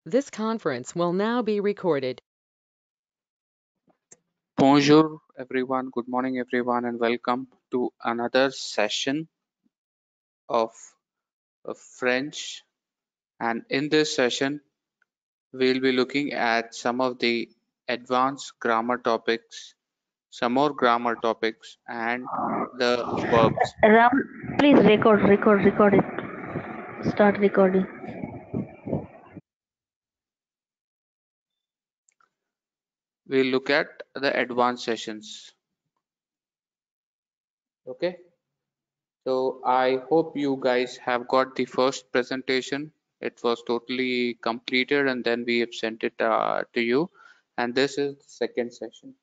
This conference will now be recorded. Bonjour everyone, good morning everyone, and welcome to another session of French. And in this session, we'll be looking at some of the advanced grammar topics, some more grammar topics, and the verbs. Ram, please record it. Start recording. We'll look at the advanced sessions. Okay, so I hope you guys have got the first presentation. It was totally completed and then we have sent it to you. And this is the second session.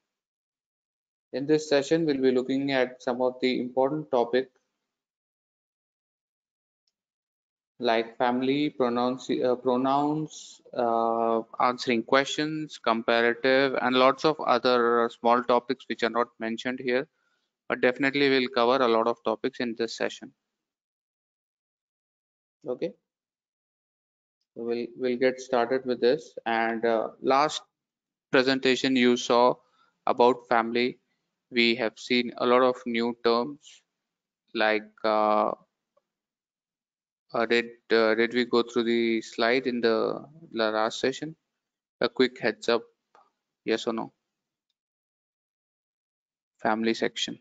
In this session, we'll be looking at some of the important topics like family, pronouns, answering questions, comparative, and lots of other small topics which are not mentioned here. But definitely we'll cover a lot of topics in this session. Okay, so we'll get started with this. And last presentation you saw about family, we have seen a lot of new terms like did we go through the slide in the last session? A quick heads up, yes or no? Family section.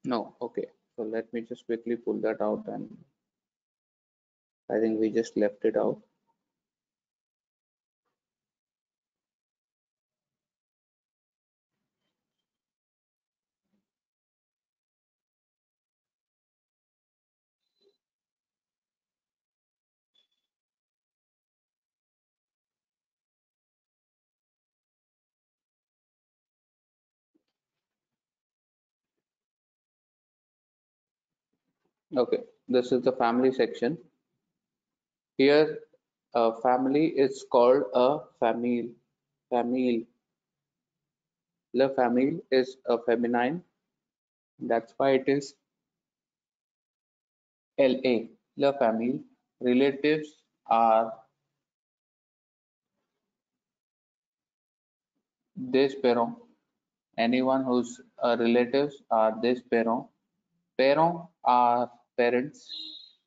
No, okay. So let me just quickly pull that out, and I think we just left it out. Okay, this is the family section. Here, a family is called a famille. Famille. La famille is a feminine. That's why it is LA. La famille. Relatives are des parents. Anyone whose relatives are des parents. Parents are parents,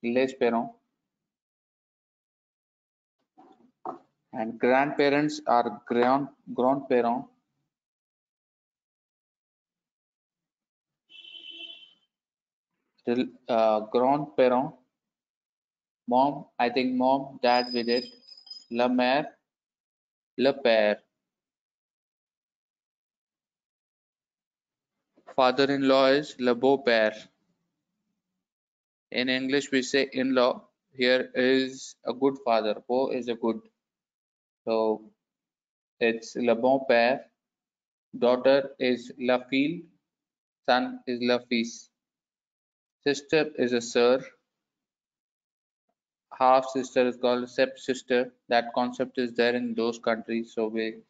les parents, and grandparents are grandparents. Grandparents, mom, I think mom, dad with it, la mère, le père. Father-in-law is le beau-père. In English, we say in-law. Here is a good father. Beau is a good. So it's le bon-père. Daughter is la fille. Son is la fils. Sister is a sir. Half sister is called step-sister. That concept is there in those countries, so we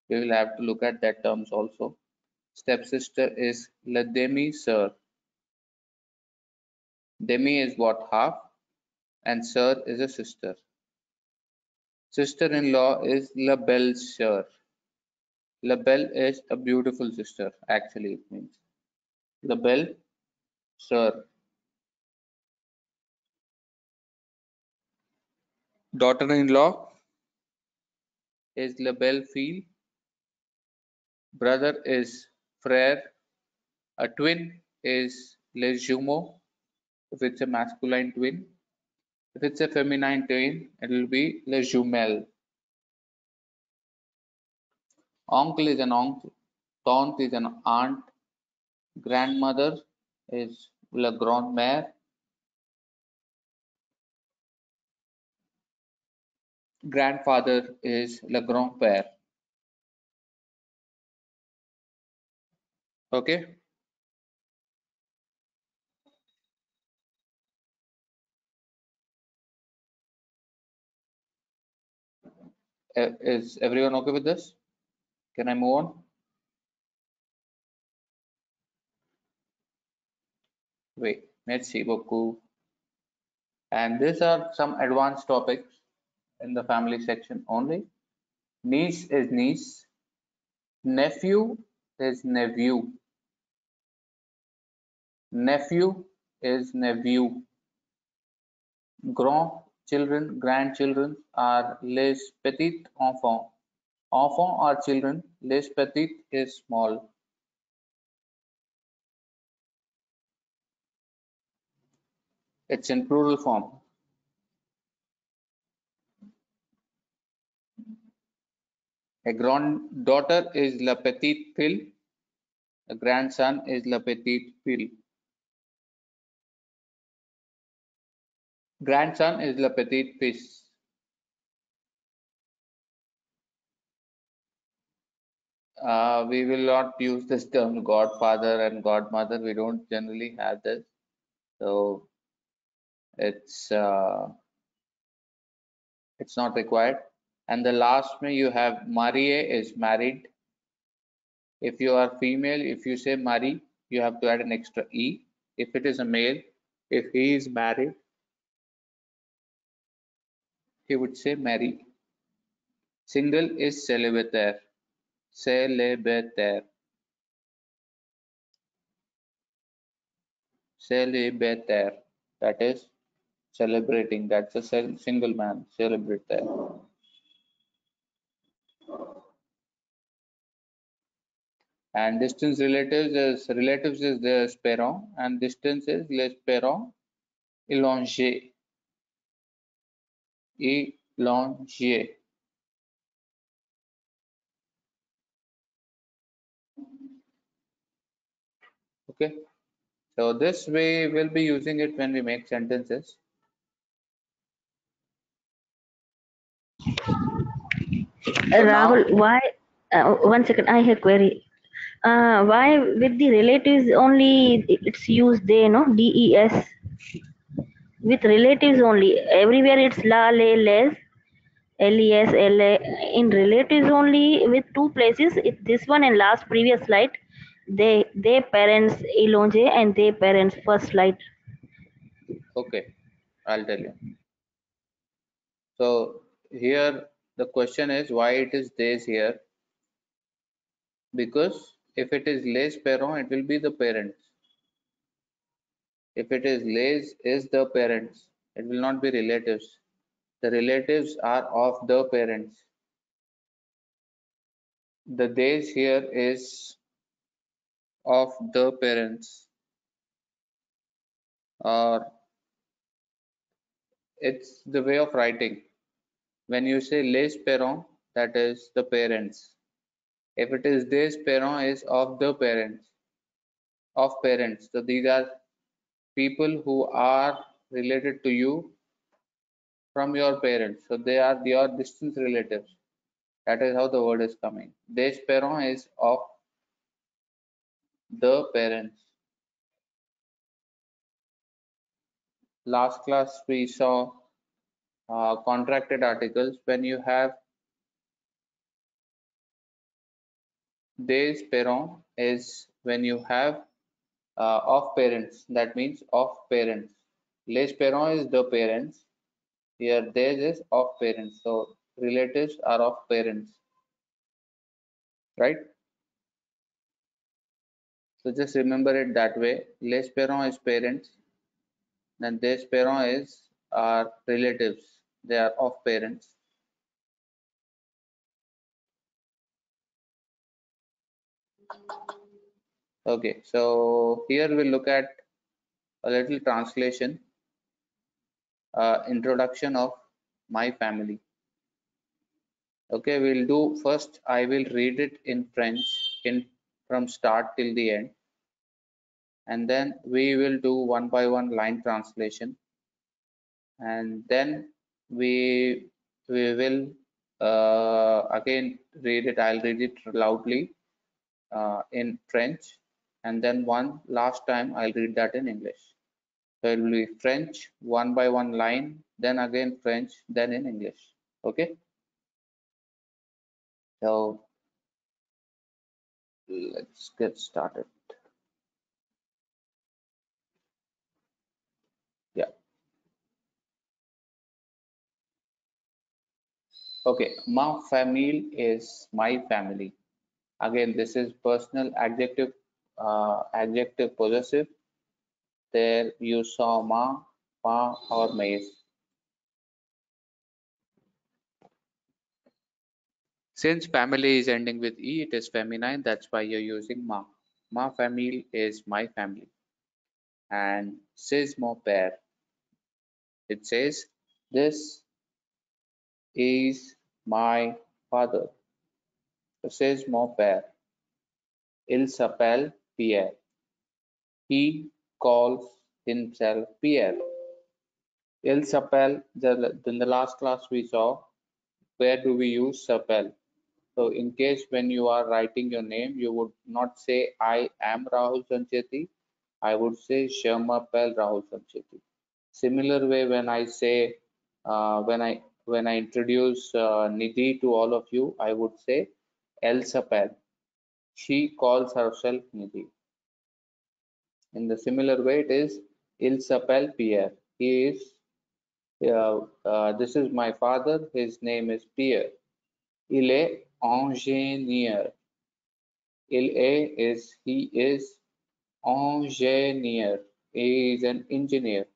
will have to look at that terms also. Step-sister is la demi-sœur. Demi is what, half, and sœur is a sister. Sister-in-law is la belle-sœur. La belle is a beautiful sister, actually it means. La belle-sœur. Daughter-in-law is la belle-fille. Brother is frère. A twin is les jumeaux if it's a masculine twin. If it's a feminine twin, it will be les jumelles. Uncle is an uncle. Tante is an aunt. Grandmother is la grand-mère. Grandfather is le grand-père. Okay. Is everyone okay with this? Can I move on? Oui, merci beaucoup. And these are some advanced topics in the family section only. Niece is niece, nephew is nephew, nephew is nephew, grandchildren, grandchildren are les petits enfants. Enfants are children, les petits is small. It's in plural form. A granddaughter is la petite fille, a grandson is la petite fille. Grandson is la petite fils. We will not use this term godfather and godmother. We don't generally have this. So it's not required. And the last may you have Marie is married. If you are female, if you say Marie, you have to add an extra E. If it is a male, if he is married, he would say Mary. Single is célibataire. Célibataire. Célibataire. That is celebrating. That's a single man. Célibataire. And distance relatives is the parent, and distance is les parents élongés. Élongés. Okay. So this we will be using it when we make sentences. So Rahul, now, why? One second, I have query. Why with the relatives only it's used they, no? DES. With relatives only. Everywhere it's la, le, les, les, la. In relatives only with two places, this one and last previous slide, they parents elonge and they parents first slide. okay, I'll tell you. So here the question is why it is days here, because if it is les parents, it will be the parents. If it is les is the parents, it will not be relatives. The relatives are of the parents. The days here is of the parents, or it's the way of writing. When you say les parents, that is the parents. If it is des parents, is of the parents, of parents. So these are people who are related to you from your parents. So they are your distant relatives. That is how the word is coming. Des parents is of the parents. Last class we saw contracted articles. When you have des parents is when you have of parents. That means of parents. Les parents is the parents. Here des is of parents. So relatives are of parents. Right? So just remember it that way. Les parents is parents, then des parents is our relatives. They are of parents. Okay, so here we'll look at a little translation, introduction of my family. Okay, we'll do first. I will read it in French from start till the end, and then we will do one by one line translation, and then we will again read it. I'll read it loudly in French, and then one last time I'll read that in English. So it will be French one by one line, then again French, then in English. Okay. So let's get started. Yeah. Okay, ma famille is my family. Again, this is personal adjective possessive. There you saw ma, pa, or mais. Since family is ending with e, it is feminine. That's why you're using ma. Ma famille is my family. And c'est mon père. It says, this is my father. So c'est mon père. Il s'appelle Pierre. He calls himself Pierre. Il s'appelle, in the last class we saw, where do we use s'appelle? So in case when you are writing your name, you would not say I am Rahul Sancheti. I would say Je m'appelle Rahul Sancheti. Similar way, when I say when I introduce Nidhi to all of you, I would say Elle s'appelle. She calls herself Nidhi. In the similar way, it is Il s'appelle Pierre. He is. This is my father. His name is Pierre. Il est ingénieur. He is ingénieur. He is an engineer.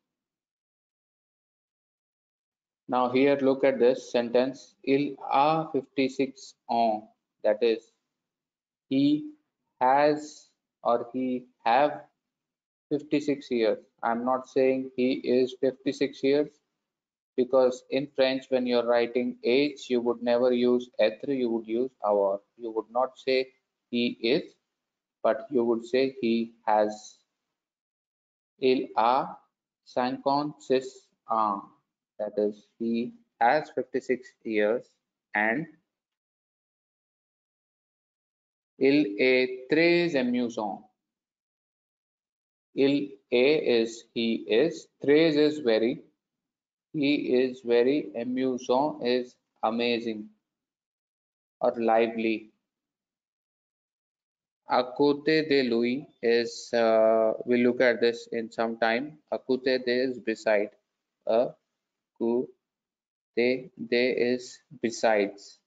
Now here look at this sentence. Il a 56 ans. That is, he has or he have 56 years. I'm not saying he is 56 years, because in French when you're writing age, you would never use être, you would use avoir. You would not say he is, but you would say he has. Il a 56 ans. That is, he has 56 years, and il est très amusant. Il est is he is, très is very, he is very, amusant is amazing or lively. À côté de lui is, we'll look at this in some time. À côté de is beside. A côté de is besides.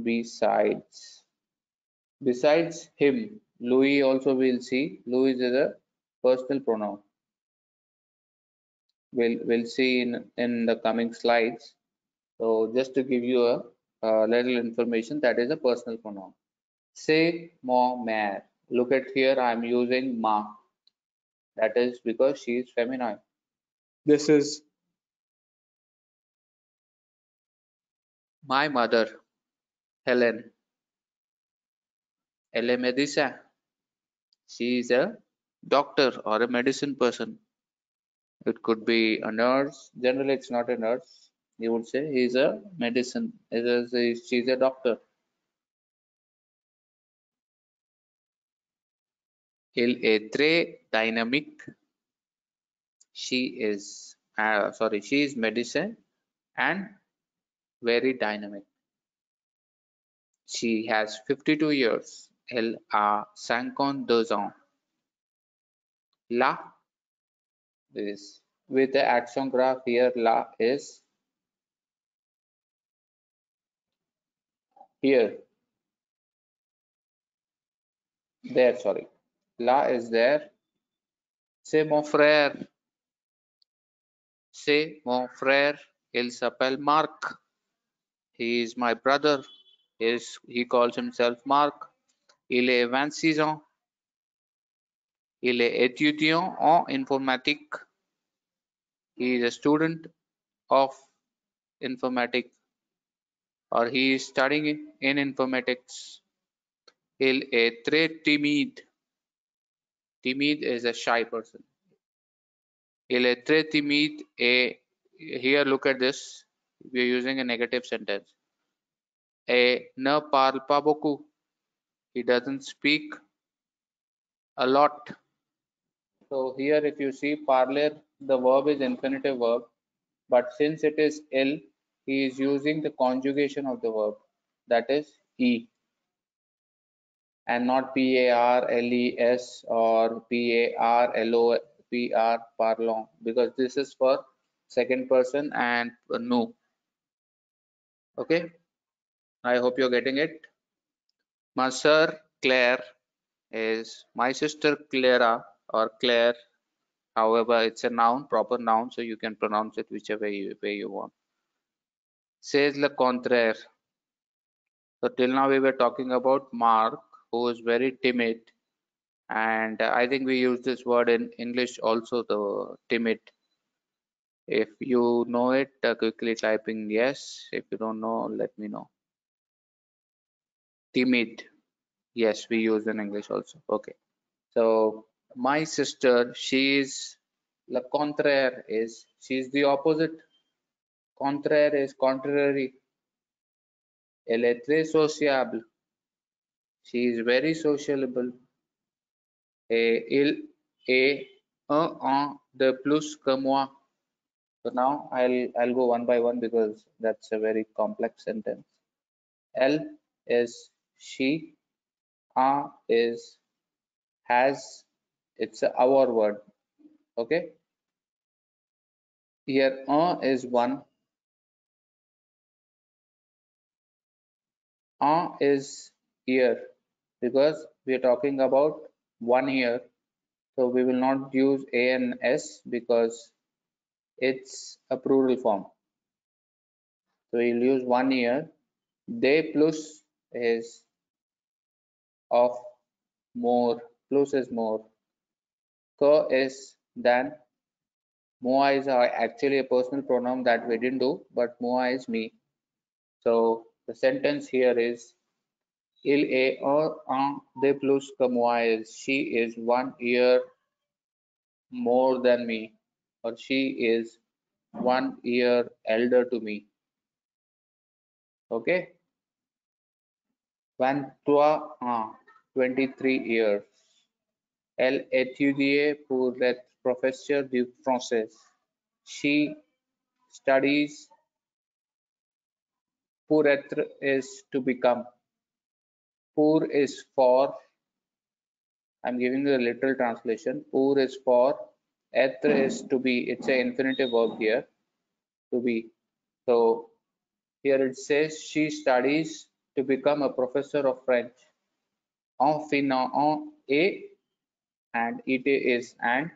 Besides. Besides him, Louis also we'll see. Louis is a personal pronoun. We'll see in the coming slides. So just to give you a little information, that is a personal pronoun. C'est mon mère. Look at here, I'm using ma. That is because she is feminine. This is my mother, Helen. Elle est médecin. She is a doctor or a medicine person. It could be a nurse. Generally, it's not a nurse. You would say he's a medicine. She's a doctor. Il est très dynamique. She is medicine and very dynamic. She has 52 years. Elle a 52 ans. La is with the action graph here. La is here. There, sorry. La is there. C'est mon frère. C'est mon frère. Il s'appelle Marc. He is my brother. He calls himself Marc. Il est 26 ans. Il est étudiant en informatique. He is a student of informatics, or he is studying in informatics. Il est très timide. Timide is a shy person. Il est très timide. Here look at this. We are using a negative sentence. Et ne parle pas beaucoup. He doesn't speak a lot. So here if you see parler, the verb is infinitive verb, but since it is il, he is using the conjugation of the verb, that is e, and not PARLES or PARLOPR, parlons, because this is for second person and no. Okay, I hope you're getting it. Ma sœur Claire is my sister Clara or Claire. However, it's a noun, proper noun, so you can pronounce it whichever way you want. Says le contraire. So till now we were talking about Mark, who is very timid, and I think we use this word in English also, the timid. If you know it, quickly typing yes. If you don't know, let me know. Timid. Yes, we use in English also. Okay. So my sister, she is le contraire is she's the opposite. Contraire is contrary. Elle est très sociable. She is very sociable. Et il est un an de plus que moi. So now I'll go one by one because that's a very complex sentence. Elle is she. Un is has. It's our word. Okay. Here un is one. Is year because we are talking about 1 year. So we will not use a and s because it's a plural form. So we'll use 1 year. De plus is of more. Plus is more. Que is than. Moi is actually a personal pronoun that we didn't do, but moi is me. So the sentence here is il est un de plus que moi is she is 1 year more than me, or she is 1 year elder to me. Okay. 23 ans, 23 years. Elle étudie pour être professeur de français. She studies. Pour être is to become. Pour is for. I'm giving you a literal translation. Pour is for. Être is to be. It's an infinitive verb here. To be. So here it says she studies to become a professor of French. En et and it is and.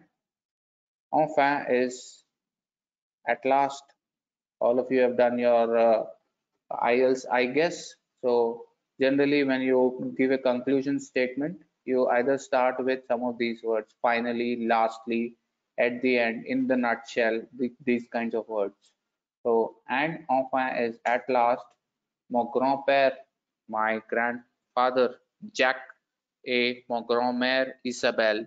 Enfin is at last. All of you have done your IELTS, I guess. So generally when you give a conclusion statement, you either start with some of these words, finally, lastly, at the end, in the nutshell, these kinds of words. So, and enfin is at last. Mon grand-père, my grandfather, Jacques, et mon grand-mère, Isabelle,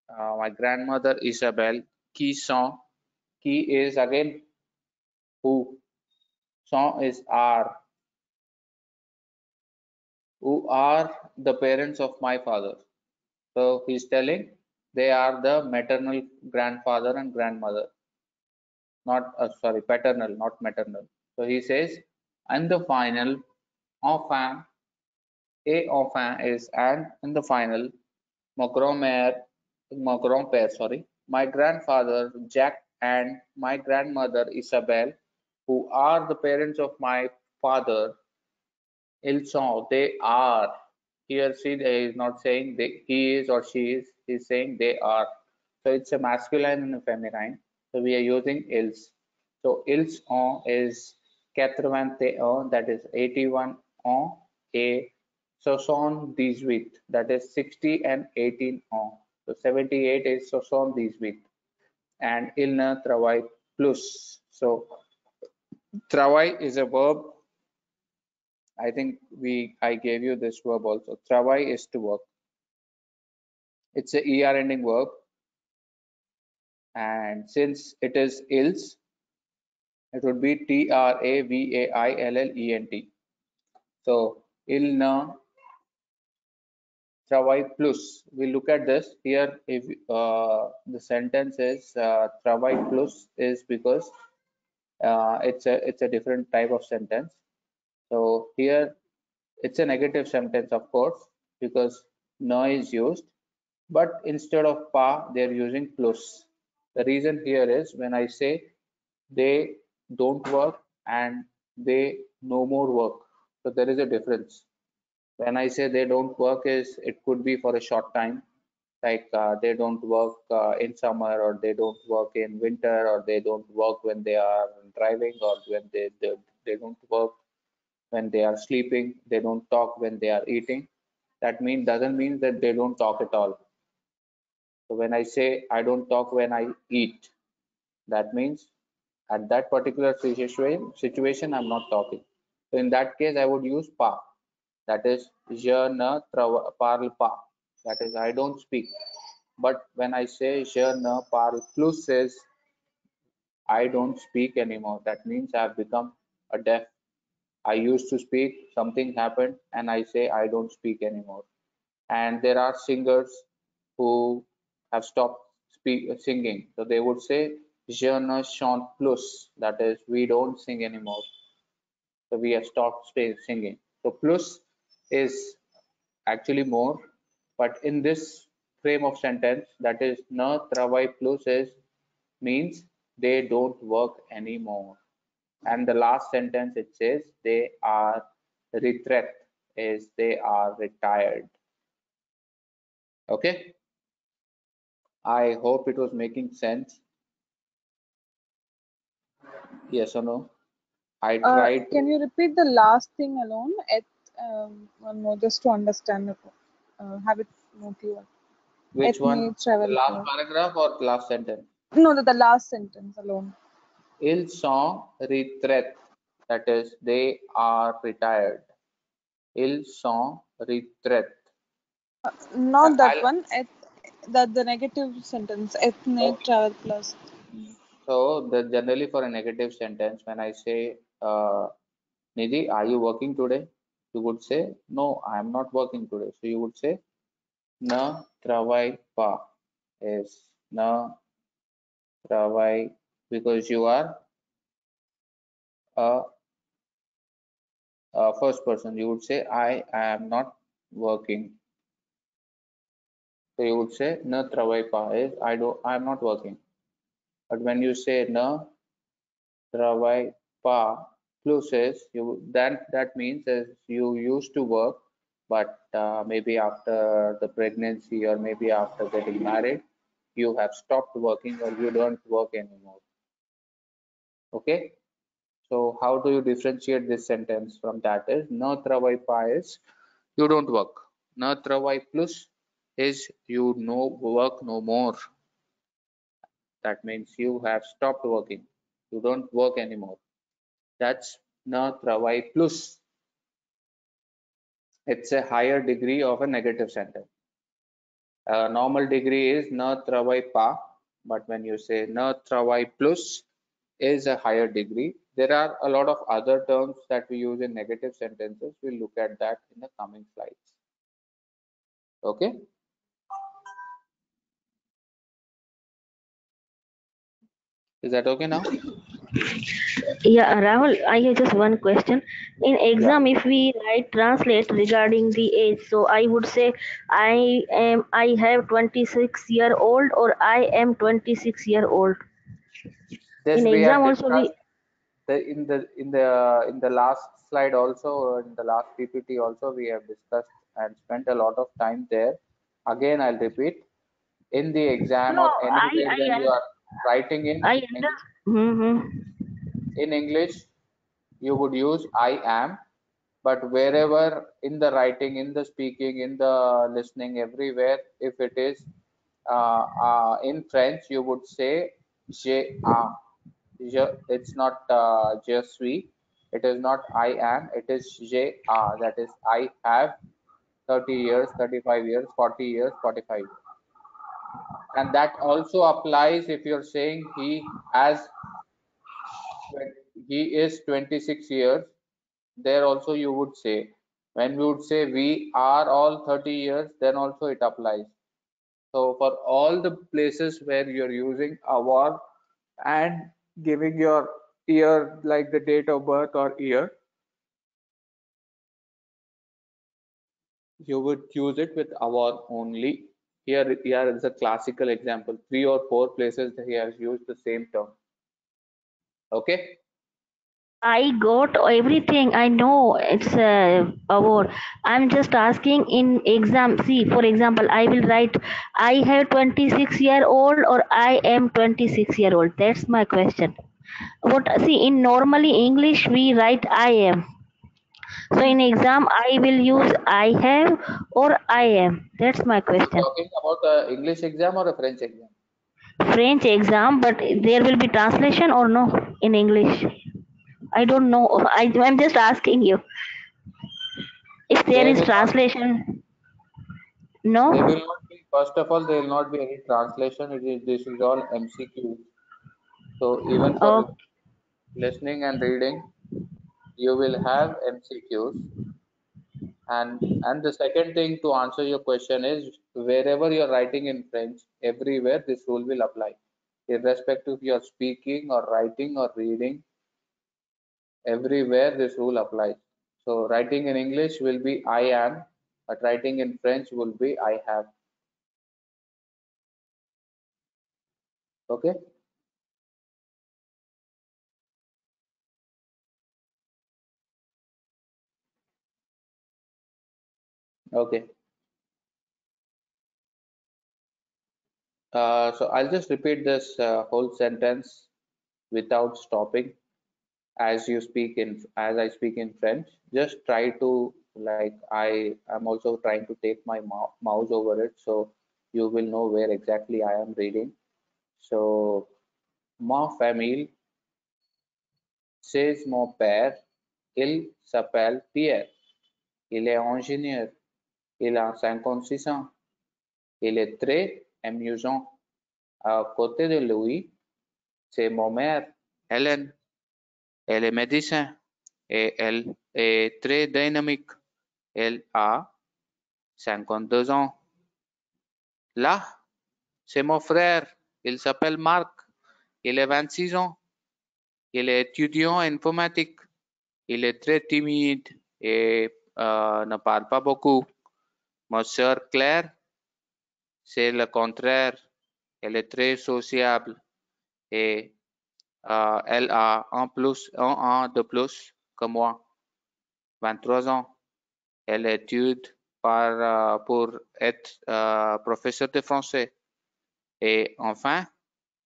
my grandmother, Isabelle, qui sont, qui is again who, sont is are, who are the parents of my father. So he's telling they are the maternal grandfather and grandmother, not sorry, paternal, not maternal. So he says, and the final, enfin, a enfin is and in the final, mon grand-mère, mon grand-père, sorry, my grandfather Jack and my grandmother Isabel, who are the parents of my father, ils sont, they are. Here she is not saying he is or she is, he's saying they are. So it's a masculine and a feminine. So we are using ils. So ils ont is 81, that is 81 ans, et 78, that is 60 and 18 ans. So 78 is 78. And il ne travaille plus. So travail is a verb. I think I gave you this verb also. Travail is to work. It's a er ending verb, and since it is ils, it would be travaillent. So il ne travaille plus. We look at this here. If the sentence is travaille plus is because it's a different type of sentence. So here it's a negative sentence, of course, because no is used. But instead of pa, they're using plus. The reason here is when I say they don't work and they no more work. So there is a difference. When I say they don't work, is it could be for a short time, like they don't work in summer, or they don't work in winter, or they don't work when they are driving, or when they don't work when they are sleeping, they don't talk when they are eating. That doesn't mean that they don't talk at all. So when I say I don't talk when I eat, that means at that particular situation I'm not talking. So in that case, I would use pa. That is, je ne parle pas. That is, I don't speak. But when I say je ne parle plus, is I don't speak anymore. That means I've become a deaf. I used to speak, something happened, and I say I don't speak anymore. And there are singers who have stopped singing. So they would say je ne chante plus. That is, we don't sing anymore. So we have stopped singing. So plus is actually more, but in this frame of sentence, that is na travail plus, is means they don't work anymore. And the last sentence, it says they are retret, is they are retired. Okay, I hope it was making sense. Yes or no? I tried Can you repeat the last thing alone? One more, just to understand it. Have it more clear. which Et one, me the travel. last paragraph or the last sentence? No, the last sentence alone. Ils sont retraite, that is, they are retired. Ils sont retraite. Not that I'll one. The negative sentence. Et me Okay. travel plus. So the generally for a negative sentence, when I say, Nidhi, are you working today? You would say, no, I am not working today. So you would say, na travail pas, is na travail, because you are a, first person. You would say, I am not working. So you would say, na travail pas, is I am not working. But when you say na travail pas plus, is that means is you used to work, but maybe after the pregnancy, or maybe after getting married, you have stopped working, or you don't work anymore. Okay, so how do you differentiate this sentence from that? Is no travail pas, is you don't work. No travail plus is you no work no more. That means you have stopped working, you don't work anymore. That's no travail plus. It's a higher degree of a negative sentence. Normal degree is na travail pas, but when you say na travail plus, is a higher degree. There are a lot of other terms that we use in negative sentences. We'll look at that in the coming slides. Okay. Is that okay now? Yeah, Rahul, I have just one question. In Yeah. exam, if we write translate regarding the age, so I would say I have 26-year old, or I am 26-year old. This In we have exam also discussed we in the last slide also, or in the last PPT also, we have discussed and spent a lot of time there. Again, I'll repeat. In the exam, no or anywhere when you I are writing I understand. Mm-hmm. in English, you would use I am, but wherever in the writing, in the speaking, in the listening, everywhere, if it is in French, you would say je am. It's not je suis. It is not I am. It is je a. That is, I have 30 years, 35 years, 40 years, 45 years. And that also applies if you're saying he is 26 years. There also you would say, when we would say we are all 30 years, then also it applies. So for all the places where you're using our and giving your year, like the date of birth or year, you would use it with our only. Here is a classical example. 3 or 4 places that he has used the same term. Okay. I got everything. I know it's a award. I'm just asking in exam. See, for example, I will write I have 26-year-old or I am 26-year-old. That's my question. What see in normally English we write I am. So in exam I will use I have or I am. That's my Are you question. talking about a English exam or a French exam? French exam, but there will be translation or no in English? I don't know. I'm just asking you. If there There is will not translation, there no? will not be, first of all, there will not be any translation. This is all MCQ. So even for Oh, listening and reading, you will have MCQs. And the second thing to answer your question is wherever you're writing in French, everywhere this rule will apply. Irrespective if you're speaking or writing or reading, everywhere this rule applies. So writing in English will be I am, but writing in French will be I have. Okay? Okay. So I'll just repeat this whole sentence without stopping as I speak in French. Just try to like I am also trying to take my mouse over it, so you will know where exactly I am reading. So ma famille, c'est mon père. Il s'appelle Pierre. Il est ingénieur. Il a 56 ans. Il est très amusant. À côté de lui, c'est mon mère, Hélène. Elle est médecin et elle est très dynamique. Elle a 52 ans. Là, c'est mon frère. Il s'appelle Marc. Il a 26 ans. Il est étudiant en informatique. Il est très timide et ne parle pas beaucoup. Ma sœur Claire, c'est le contraire. Elle est très sociable et elle a un an de plus que moi, 23 ans. Elle étudie pour être professeur de français. Et enfin,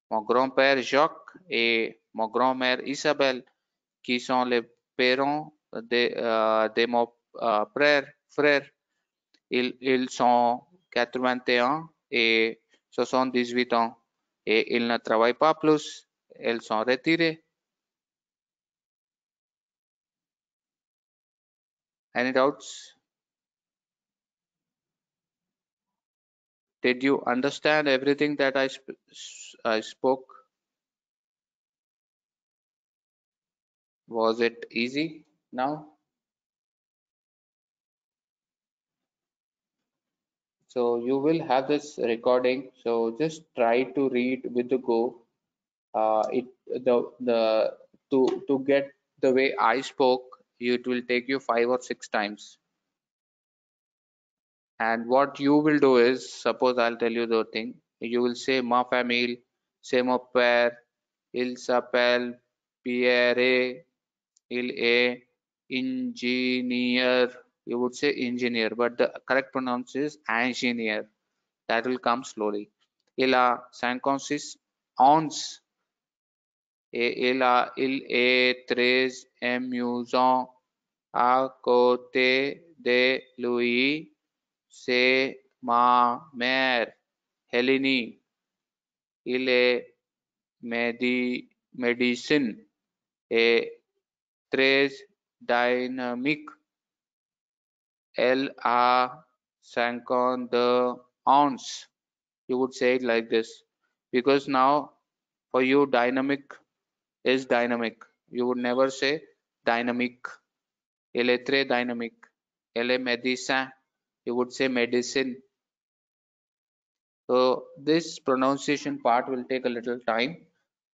mon grand-père Jacques et mon grand-mère Isabelle, qui sont les parents de mon frère. Ils sont 81 et 78 ans et ils ne travaillent pas plus. Ils sont retirés. Any doubts? Did you understand everything that I spoke? Was it easy now? So you will have this recording. So just try to read with the go. It the to get the way I spoke, it will take you 5 or 6 times. And what you will do is, suppose I'll tell you the thing, you will say ma famille, c'est mon père, il s'appelle Pierre, il est ingénieur. You would say engineer, but the correct pronunciation is engineer. That will come slowly. Il a 56 ans et il est très amusant. À côté de lui, c'est ma mère, Helene. Il est médecin et très dynamique. Elle a 52 ans. You would say it like this because now for you dynamic is dynamic. You would never say dynamic. Elle est très dynamique. Elle est médecin. You would say medicine. So this pronunciation part will take a little time,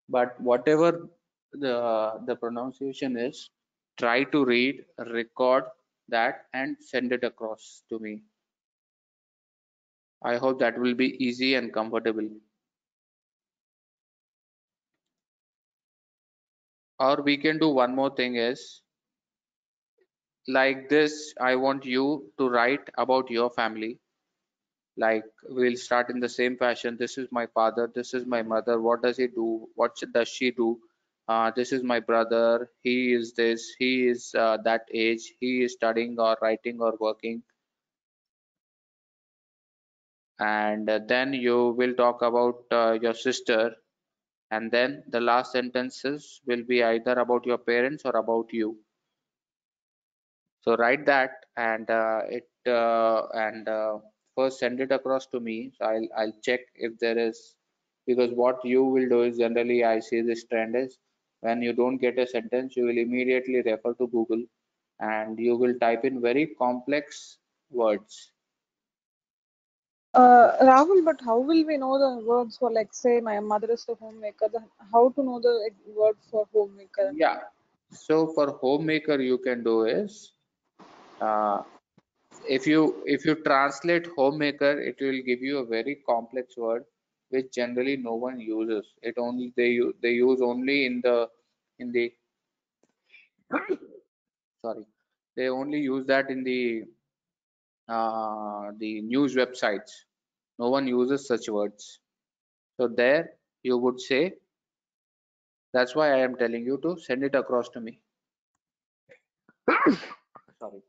but whatever the pronunciation is, try to read, record that, and send it across to me. I hope that will be easy and comfortable. Or we can do one more thing is, like this, I want you to write about your family. Like we'll start in the same fashion. This is my father, this is my mother, what does he do, what does she do, this is my brother, he is this, he is that age, he is studying or writing or working. And then you will talk about your sister, and then the last sentences will be either about your parents or about you. So write that, and first send it across to me. So I'll check if there is, because what you will do is, generally I see this trend is, when you don't get a sentence, you will immediately refer to Google and you will type in very complex words. Rahul, but how will we know the words for, like, say, my mother is the homemaker? How to know the word for homemaker? Yeah. So for homemaker, you can do is, uh, if you translate homemaker, it will give you a very complex word which generally no one uses. It only they use only in the sorry, they only use that in the news websites. No one uses such words. So there you would say, that's why I am telling you to send it across to me. Sorry.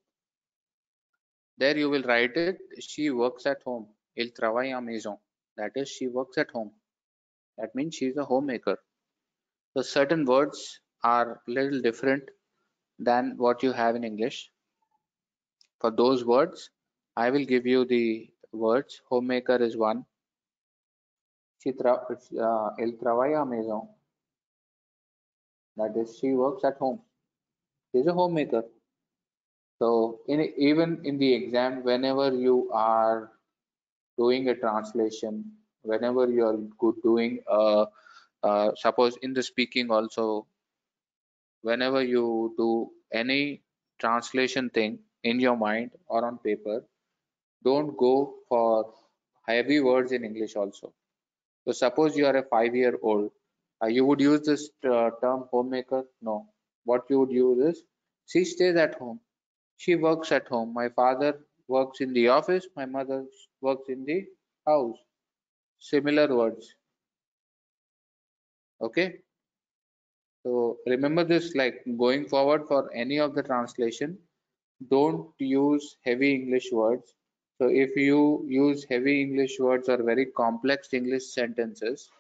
There you will write it. She works at home. Il travaille à maison. That is, she works at home. That means she is a homemaker. So certain words are little different than what you have in English. For those words, I will give you the words. Homemaker is one. Elle travaille à maison. That is, she works at home. She is a homemaker. So even in the exam, whenever you are doing a translation, whenever you are doing suppose in the speaking also, whenever you do any translation thing in your mind or on paper, don't go for heavy words in English also. So suppose you are a 5-year-old, you would use this term homemaker? No. What you would use is, she stays at home. She works at home. My father works in the office. My mother works in the house. Similar words. Okay. So remember this, like going forward for any of the translation, don't use heavy English words. So if you use heavy English words or very complex English sentences,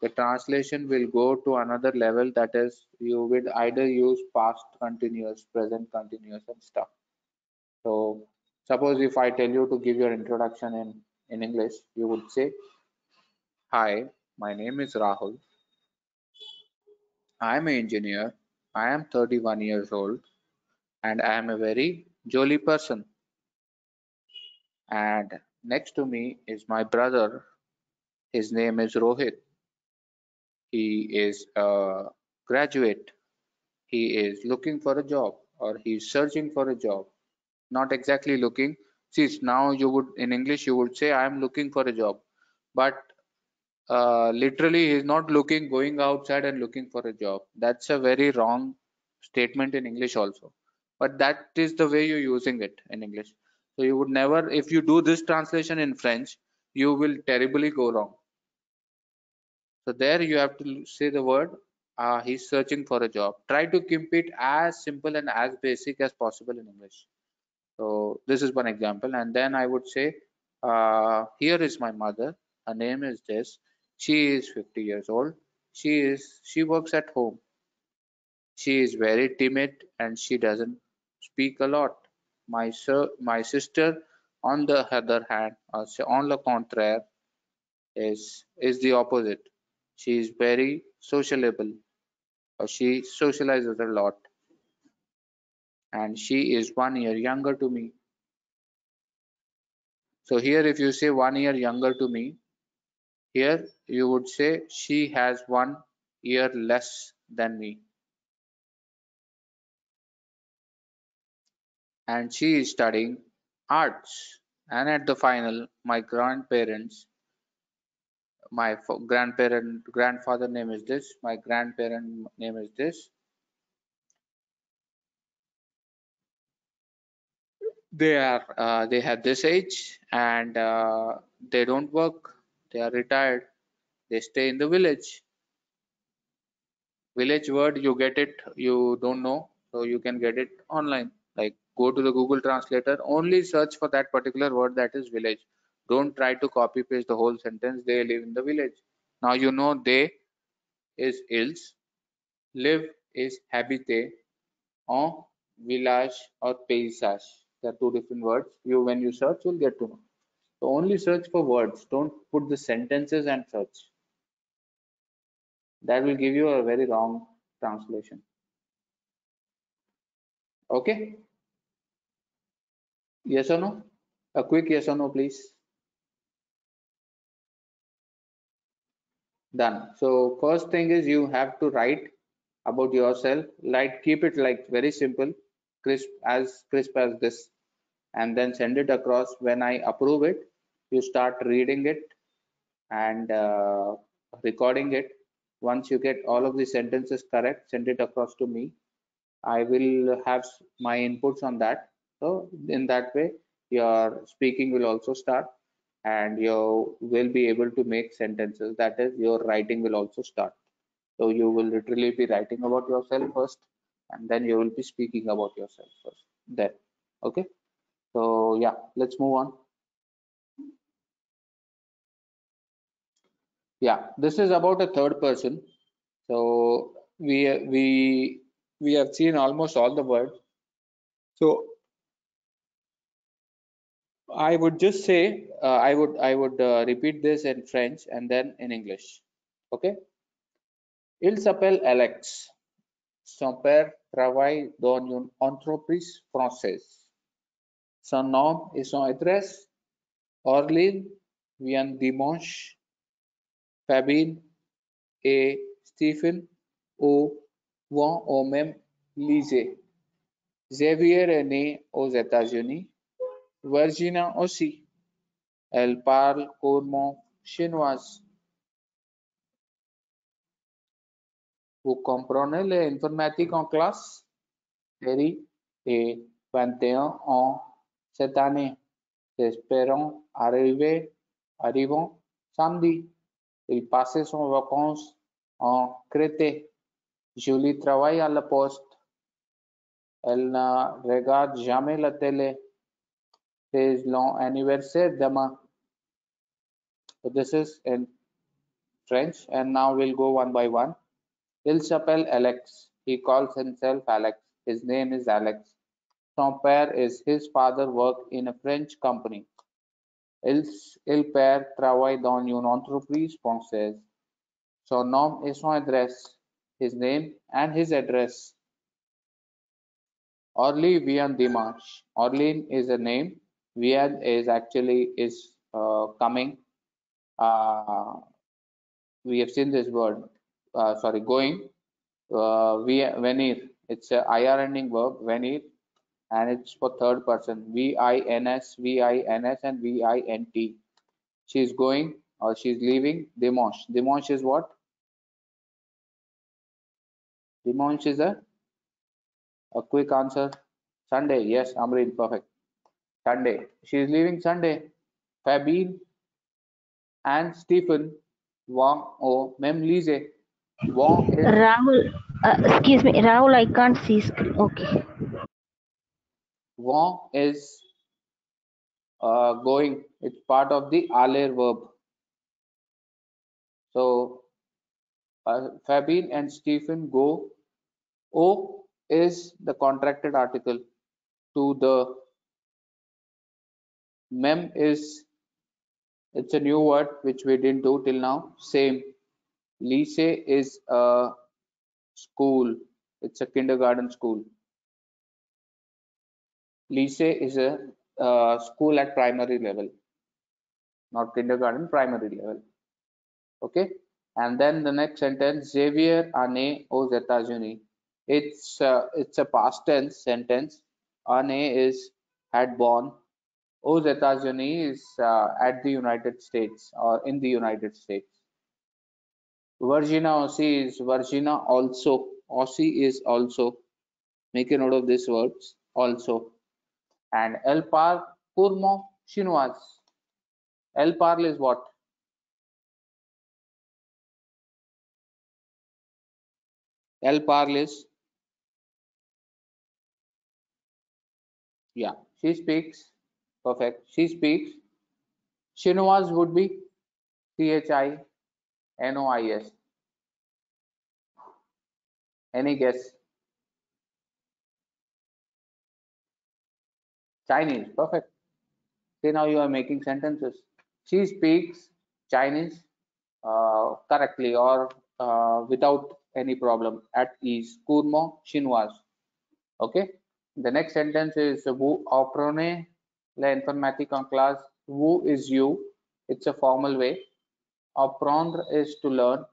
the translation will go to another level. That is, you will either use past continuous, present continuous and stuff. So suppose if I tell you to give your introduction in English, you would say, hi, my name is Rahul. I am an engineer. I am 31 years old and I am a very jolly person. And next to me is my brother. His name is Rohit. He is a graduate. He is looking for a job, or he is searching for a job. Not exactly looking. See, now you would, in English, you would say, I am looking for a job. But literally, he is not looking, going outside and looking for a job. That's a very wrong statement in English also. But that is the way you're using it in English. So you would never, if you do this translation in French, you will terribly go wrong. So there you have to say the word, he's searching for a job. Try to keep it as simple and as basic as possible in English. So this is one example. And then I would say, here is my mother. Her name is this. She is 50 years old. She works at home. She is very timid and she doesn't speak a lot. My sister, on the other hand, or say on the contraire, is the opposite. She is very sociable, or she socializes a lot, and she is 1 year younger to me. So here, if you say 1 year younger to me, here you would say she has 1 year less than me, and she is studying arts. And at the final, my grandparents, my grandfather name is this, my grandparent name is this. They have this age and they don't work, they are retired, they stay in the village. Village word, you get it, you don't know, so you can get it online. Like go to the Google Translator, only search for that particular word, that is village. Don't try to copy paste the whole sentence. They live in the village. Now you know they is ils, live is habiter, en village or paysage. There are two different words. When you search, you'll get to know. So only search for words. Don't put the sentences and search. That will give you a very wrong translation. Okay? Yes or no? A quick yes or no, please. Done. So first thing is you have to write about yourself. Keep it like very simple, crisp as this, and then send it across. When I approve it, you start reading it and recording it. Once you get all of the sentences correct, send it across to me. I will have my inputs on that. So in that way, your speaking will also start and you will be able to make sentences. That is, your writing will also start. So you will literally be writing about yourself first, and then you will be speaking about yourself first. Then, okay. So yeah, let's move on. Yeah, this is about a third person. So we have seen almost all the words. So I would just say I would repeat this in French and then in English. Okay. Il s'appelle Alex. Son père travaille dans une entreprise française. Son nom et son adresse: Orly, vient dimanche. Fabien et Stephen vont au même lycée. Xavier est né aux États-Unis. Virginia aussi. Elle parle couramment chinoise. Vous comprenez l'informatique en classe? Terry est 21 ans cette année. Espérons arrivons samedi. Il passe son vacances en Crète. Julie travaille à la poste. Elle ne regarde jamais la télé. C'est son anniversaire demain. So this is in French, and now we'll go one by one. Il s'appelle Alex. He calls himself Alex. His name is Alex. Son père is his father worked in a French company. Il père travaille dans une entreprise française. Son nom et son adresse. His name and his address. Orly vient dimanche. Orlin is a name. Vient is actually coming. We have seen this word. Going. Venir. It's a IR ending verb. Venir, and it's for third person. VINS, VINS, and VINT. She's going or she's leaving. Dimanche. Dimanche is what? Dimanche is a quick answer. Sunday. Yes, Amrin, perfect. Sunday. She is leaving Sunday. Fabien and Stephen vont au même lycée. Vont is Rahul, excuse me, Rahul, I can't see screen. Okay. vont is going. It's part of the aller verb. So Fabien and Stephen go. O is the contracted article. To the. Mem is, it's a new word which we didn't do till now. Same. Lycée is a school. It's a kindergarten school. Lycée is a school at primary level, not kindergarten, primary level. Okay. And then the next sentence, Xavier a né aux États-Unis. It's a past tense sentence. A né is had born. Aux États-Unis is at the United States or in the United States. Virginia aussi is Virginia also. Aussie is also. Make a note of these words also. And elle parle purement chinoise. Elle parle is what? Elle parle is, yeah, she speaks. Perfect. She speaks. Chinoise would be Chinois. Any guess? Chinese. Perfect. See, now you are making sentences. She speaks Chinese correctly or without any problem at ease. Couramment chinoise. Okay. The next sentence is vous apprenez l'informatique en classe. Vous is you. It's a formal way. Apprendre is to learn.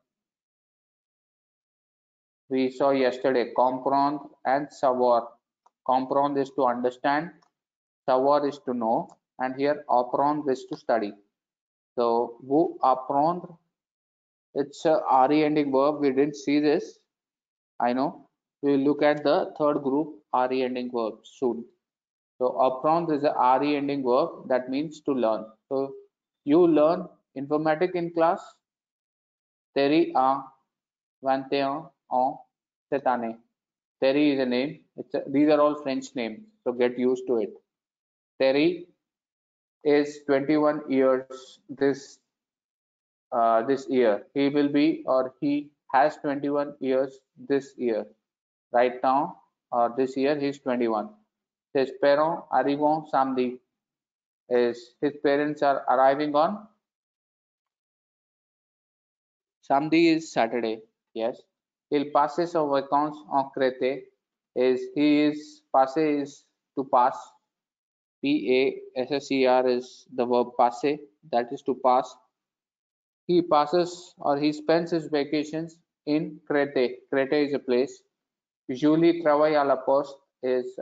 We saw yesterday comprendre and savoir. Comprendre is to understand. Savoir is to know. And here apprendre is to study. So vous apprendre, it's a re ending verb. We didn't see this. I know. We will look at the third group re ending verb soon. So apprendre is a re ending verb that means to learn. So you learn informatic in class. Terry a 21 ans cette année. Terry is a name. These are all French names, so get used to it. Terry is 21 years this year. He will be or he has 21 years this year. Right now or this year he is 21. Ses parents arrivent samedi. His parents are arriving on samedi is Saturday. Yes. Il passe ses vacances en Crète. He is passe is to pass. P-A-S-S-E-R is the verb passe, that is to pass. He passes or he spends his vacations in Crete. Crete is a place. Julie travaille à la poste is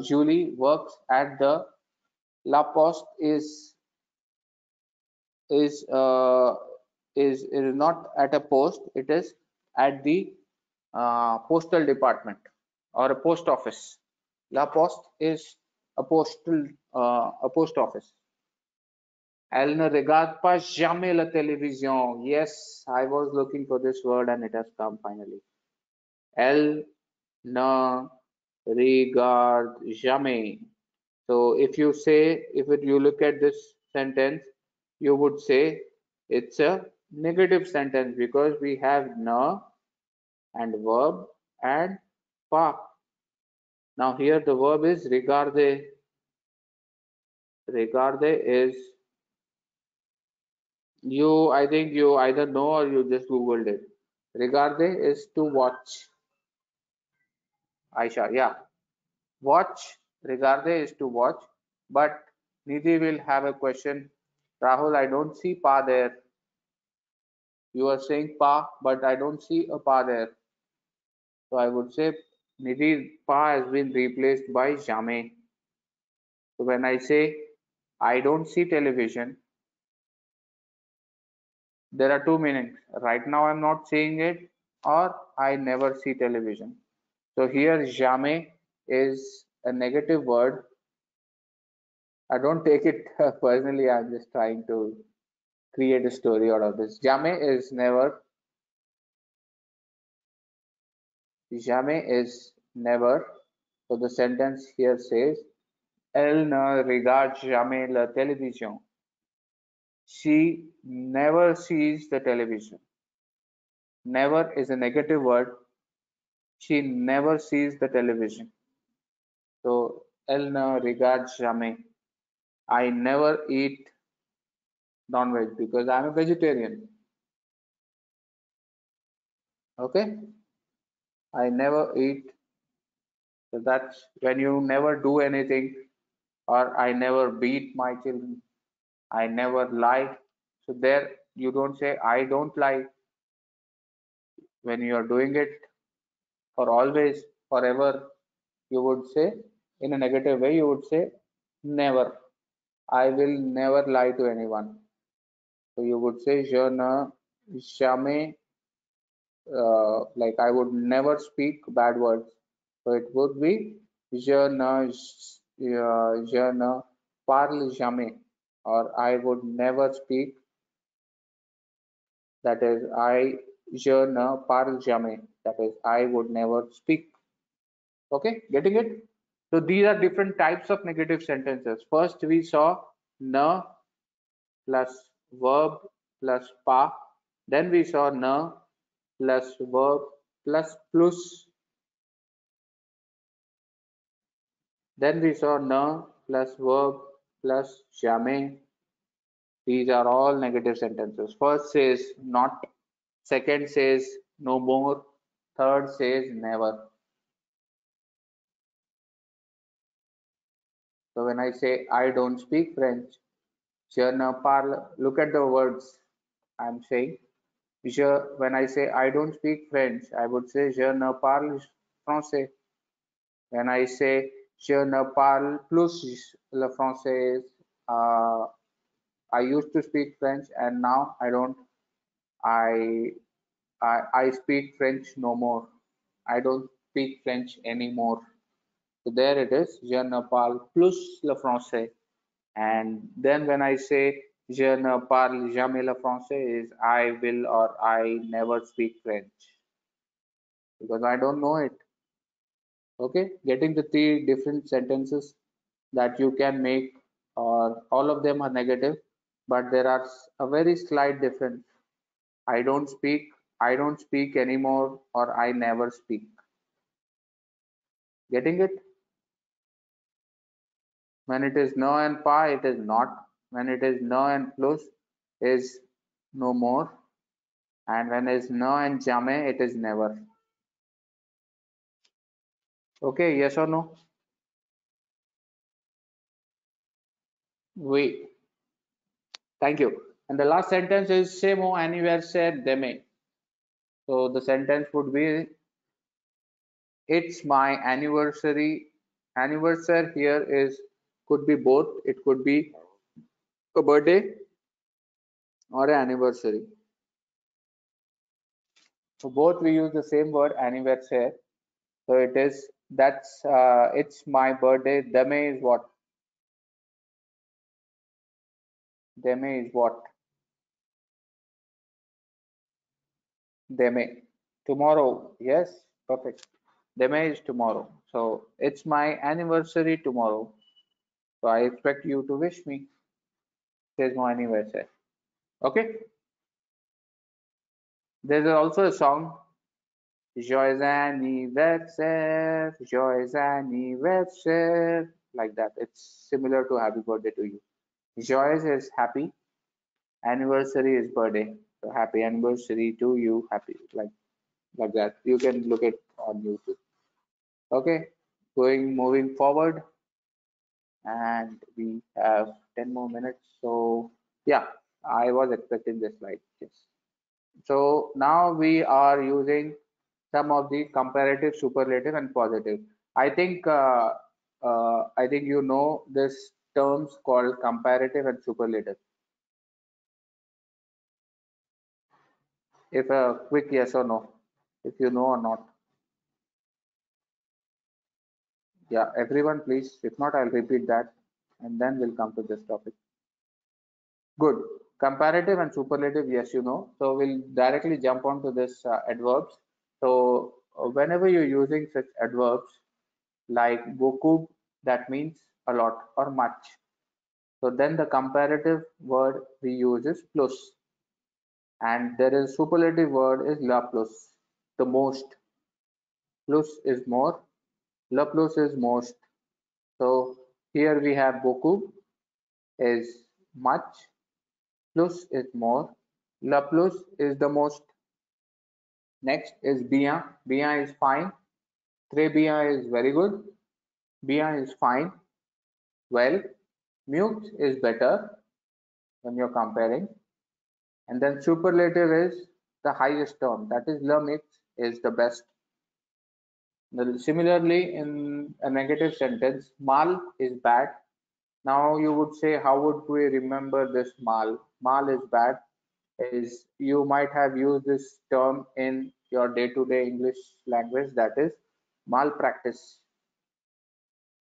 Julie works at the La Poste is uh, is not at a post. It is at the postal department or a post office. La Poste is a post office. Elle ne regarde pas jamais la télévision. Yes, I was looking for this word and it has come finally. Elle ne regarde jamais. So if you say, you look at this sentence, you would say it's a negative sentence because we have ne and verb and pas. Now here the verb is regarder. Regarder is I think you either know or you just googled it. Regarder is to watch. Aisha, yeah. Watch. Regarder is to watch. But Nidhi will have a question. Rahul, I don't see pa there. You are saying pa, but I don't see a pa there. So I would say Nidhi pa has been replaced by jamais. So when I say I don't see television, there are two meanings. Right now I'm not seeing it or I never see television. So here jamais is a negative word. I don't take it personally. I'm just trying to create a story out of this. Jamais is never. Jamais is never. So the sentence here says, Elle ne regarde jamais la télévision. She never sees the television. Never is a negative word. She never sees the television. So, elle ne regarde jamais. I never eat non-veg because I'm a vegetarian. Okay? I never eat. So that's when you never do anything, or I never beat my children. I never lie. So there you don't say I don't lie. When you are doing it for always, forever, you would say in a negative way, you would say never. I will never lie to anyone. So you would say je ne jamais like I would never speak bad words. So it would be je ne parle jamais, or I would never speak. That is, je ne parle jamais. That is, I would never speak. Okay, getting it? So these are different types of negative sentences. First, we saw na plus verb plus pa. Then we saw na plus verb plus plus. Then we saw na plus verb plus jamais. These are all negative sentences. First says not, second says no more, third says never. So when I say I don't speak French, je ne parle, look at the words I'm saying. When I say I don't speak French, I would say je ne parle français. When I say je ne parle plus le français, uh, I used to speak French and now I don't. I, I speak French no more. I don't speak French anymore. So there it is. Je ne parle plus le français. And then when I say je ne parle jamais le français, is I will or I never speak French because I don't know it. Okay, getting the three different sentences that you can make, or all of them are negative, but there are a very slight difference. I don't speak, I don't speak anymore, or I never speak. Getting it? When it is no and pa, it is not. When it is no and plus, is no more. And when it is no and jamais, it is never. Okay, yes or no? Oui. Thank you. And the last sentence is c'est mon anniversaire demain. So the sentence would be it's my anniversary. Anniversary here is could be both. It could be a birthday or an anniversary. So both we use the same word anniversary. So it is it's my birthday. Demain is what? Demain is what? Demain. Tomorrow. Yes, perfect. Demain is tomorrow. So it's my anniversary tomorrow. So I expect you to wish me. It's my anniversary. Okay. There's also a song. Joyeux anniversaire, joyeux anniversaire. Like that. It's similar to happy birthday to you. Joyeux is happy. Anniversary is birthday. So happy anniversary to you. Happy like that. You can look it on YouTube. Okay. Moving forward. And we have 10 more minutes. So yeah, I was expecting this slide. Yes. So now we are using some of the comparative, superlative, and positive. I think you know this terms called comparative and superlative. If a quick yes or no, if you know or not. Yeah, everyone please. If not, I'll repeat that and then we'll come to this topic. Good. Comparative and superlative, yes, you know. So we'll directly jump on to this adverbs. So whenever you're using such adverbs like beaucoup, that means a lot or much. So then the comparative word we use is plus. And there is superlative word is la plus, the most. Plus is more, la plus is most. So here we have beaucoup is much, plus is more, la plus is the most. Next is bien. Bien is fine. Très bien is very good. Bien is fine. Well. Mieux is better when you're comparing. And then superlative is the highest term. That is le mieux is the best. Similarly, in a negative sentence, mal is bad. Now you would say, how would we remember this mal? Mal is bad. is, you might have used this term in your day-to-day English language, that is malpractice.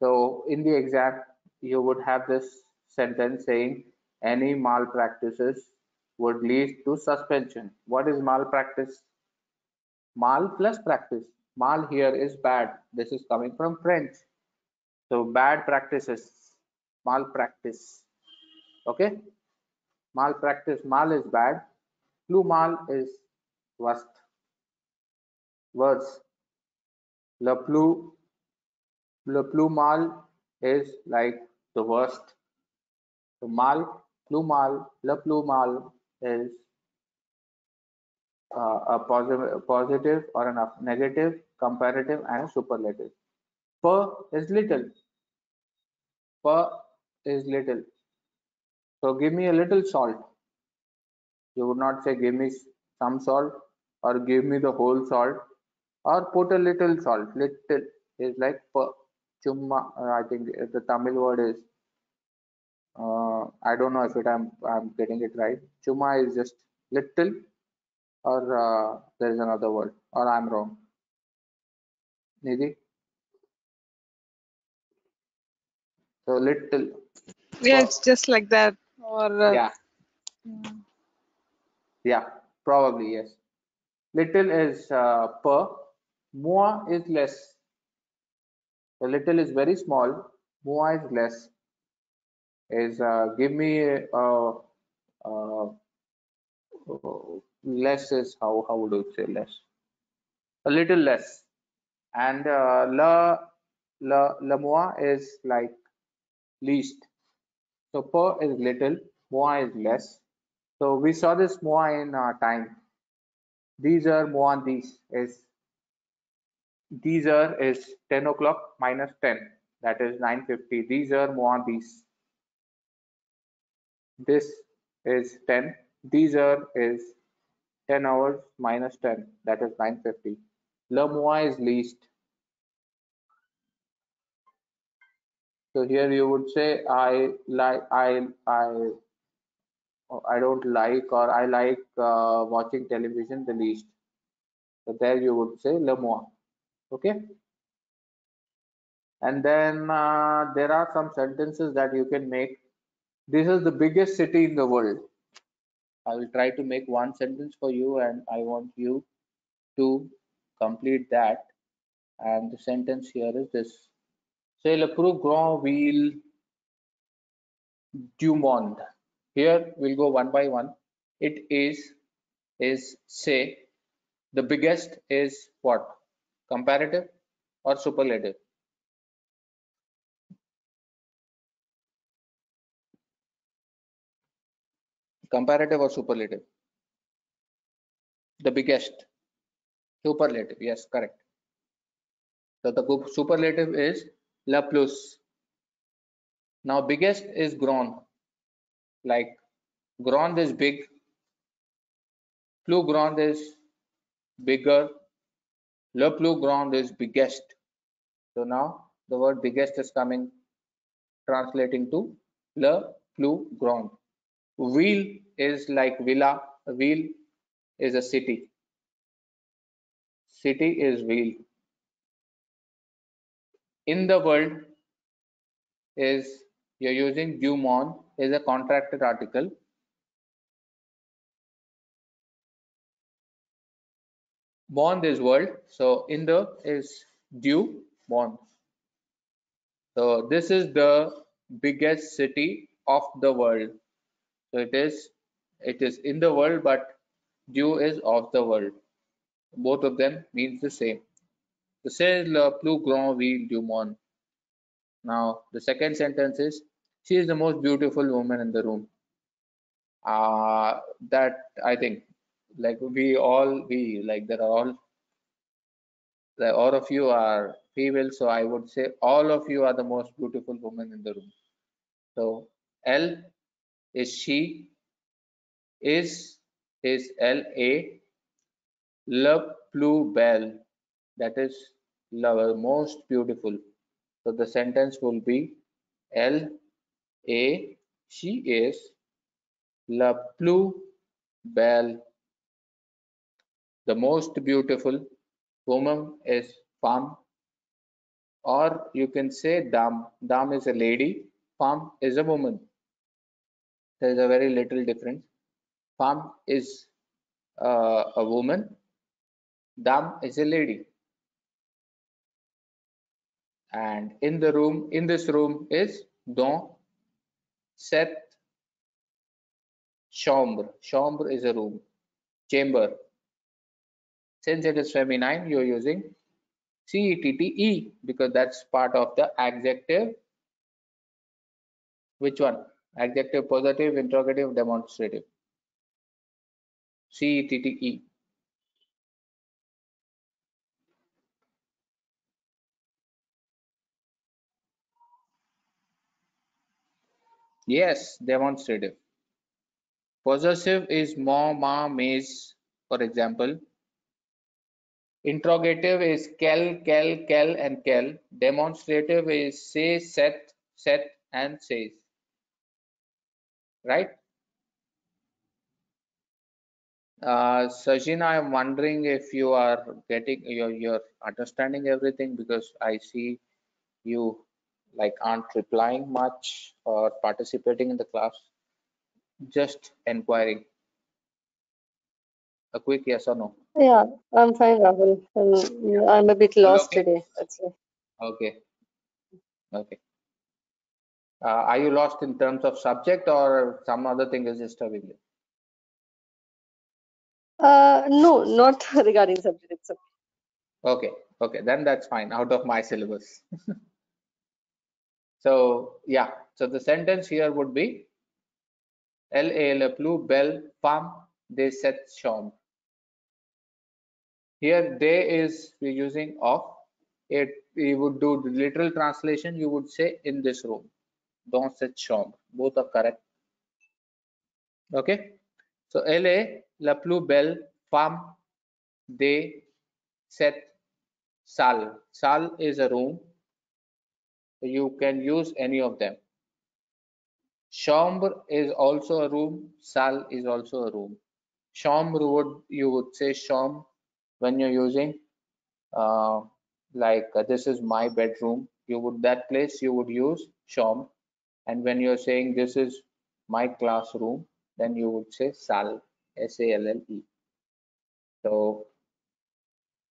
So in the exam, you would have this sentence saying any malpractices would lead to suspension. What is malpractice? Mal plus practice. Mal here is bad. This is coming from French. So bad practices, malpractice. Okay? Malpractice, mal is bad. Plus mal is worst, worse. Le plus, le plus mal is like the worst. So mal, plus mal, le plus mal is a positive or a negative, comparative, and a superlative. Per is little. Per is little. So give me a little salt. You would not say give me some salt or give me the whole salt or put a little salt. Little is like per. Chumma. I think the Tamil word is. I don't know if I'm getting it right. Chumma is just little, or there is another word, or I'm wrong. Nidhi. So little. Yeah, Per. it's just like that. Or Yeah. Yeah. Probably yes. Little is per. More is less. So little is very small. More is less. Is give me uh, less is how would you say less? A little less. And la moi is like least. So per is little, moi is less. So we saw this moi in time. These are moi, these are is 10 o'clock minus 10, that is 9:50. These are moi these. This is 10. These are is 10 hours minus 10, that is 9:50. Le moi is least. So here you would say I don't like, or I like watching television the least. So there you would say le moi. Okay. And then there are some sentences that you can make. This is the biggest city in the world. I will try to make one sentence for you, and I want you to complete that. And the sentence here is this: c'est le plus grand ville du monde. Here we'll go one by one. It is say. The biggest is what? Comparative or superlative? Comparative or superlative? The biggest. Superlative. Yes, correct. So the superlative is la plus. Now biggest is grand. Like grand is big. Plus grand is bigger. Le plus grand is biggest. So now the word biggest is coming, translating to le plus grand. Wheel is like villa. Wheel is a city. City is wheel. In the world is, you're using du monde is a contracted article. Monde is world. So in the is du monde. So this is the biggest city of the world. So it is in the world, but du is of the world. Both of them means the same. So c'est le plus grand ville du monde. Now the second sentence is, she is the most beautiful woman in the room. That I think, like we like there are all of you are female, so I would say all of you are the most beautiful woman in the room. So L is she, is L-A, le plus belle, that is the most beautiful. So the sentence will be L-A, she is la plus belle. The most beautiful woman is femme, or you can say dame. Dame is a lady, femme is a woman. There is a very little difference. Femme is a woman, dame is a lady. And in this room is dans cette chambre. Chambre is a room, chamber. Since it is feminine, you're using CETTE because that's part of the adjective. Which one? Adjective, positive, interrogative, demonstrative. CETTE. Yes, demonstrative. Possessive is mo, ma, mes, for example. Interrogative is kel, and kel. Demonstrative is say, set, and says. Right? Sachin, I am wondering if you are getting you're understanding everything because I see you like aren't replying much or participating in the class. Just inquiring. A quick yes or no. Yeah, I'm fine, Rahul. I'm a bit All lost okay? today. That's it. Okay. Okay. Are you lost in terms of subject or some other thing is disturbing you? No, not regarding subject. It's okay. Okay. Okay. Then that's fine. Out of my syllabus. So yeah. So the sentence here would be Elle est la plus belle femme de cette chambre. Here they is we're using of. It you would do the literal translation, you would say in this room. Dans cette chambre. Both are correct. Okay. So elle est la plus belle femme de cette salle. Salle is a room. You can use any of them. Chambre is also a room. Salle is also a room. Chambre you would say chambre when you're using this is my bedroom. That place you would use chambre, and when you're saying this is my classroom, then you would say salle, SALLE. So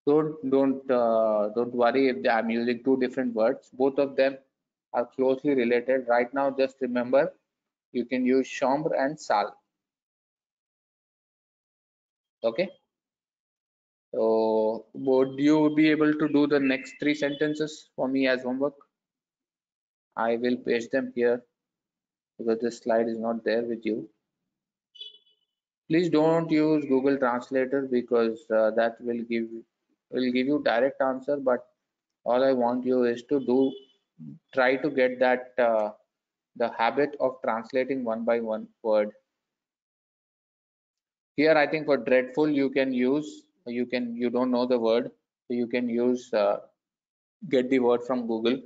don't worry if I'm using two different words. Both of them are closely related. Right now, just remember you can use chambre and salle. Okay. So would you be able to do the next three sentences for me as homework? I will paste them here because this slide is not there with you. Please don't use Google Translator because that will give you direct answer. But all I want you is to try to get that the habit of translating one by one word. Here, I think for dreadful you can use you don't know the word, so you can use get the word from Google.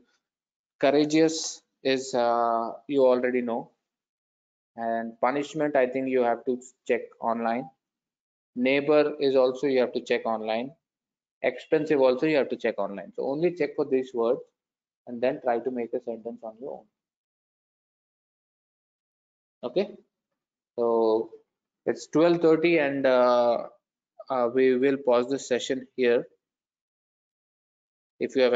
Courageous is you already know, and punishment I think you have to check online. Neighbor is also you have to check online. Expensive also you have to check online. So only check for these words and then try to make a sentence on your own. Okay, so it's 12:30 and we will pause this session here. If you have